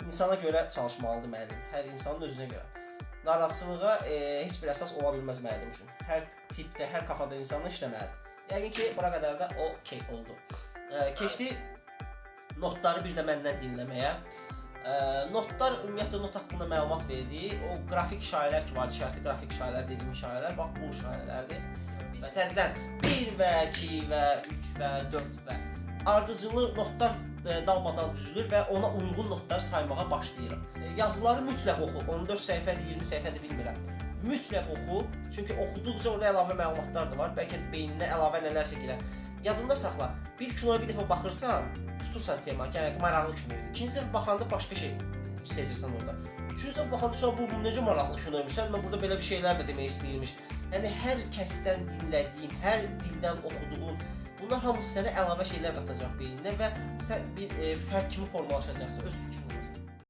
insana görə çalışmalıdır müəllim. Hər insanın özünə görə. Narazılığa heç bir əsas ola bilməz müəllim üçün. Hər tipdə, hər kafada insanla işləməlidir. Yəqin ki, bura qədər də okey oldu. Keçdi notları bir də məndən dinləməyə. Notlar ümumiyyətlə not haqqında məlumat verdi. O qrafik şairələr ki var, şərti qrafik şairələr dediyim şairələr, bax bu şairələrdir. Və təzədən 1 və 2 və 3 və 4 və ardıcılı notlar dalbadal düzülür və ona uyğun notları saymağa başlayırıq. Yazıları mütləq oxu. 14 səhifədir, 20 səhifədir bilmirəm. Mütləq oxu. Çünki oxuduqca orada əlavə məlumatlar da var. Bəlkə beyninə əlavə nələrsə girər. Yadında saxla. Bir kinoya bir dəfə baxırsan, tutursan tema ki, maraqlı kino idi. İkinci dəfə baxanda başqa şey sezirsən orada. Üçüncü dəfə baxanda bu necə maraqlı kinoymuş. Sən burada belə bir şeylər də demək istəyirmiş. Yəni hər kəsdən dinlədiyin, hər dildən oxuduğun, bunlar hamısı sənə əlavə şeylər qatacaq beyninə və sən bir fərd kimi formalaşacaqsan, öz fikrini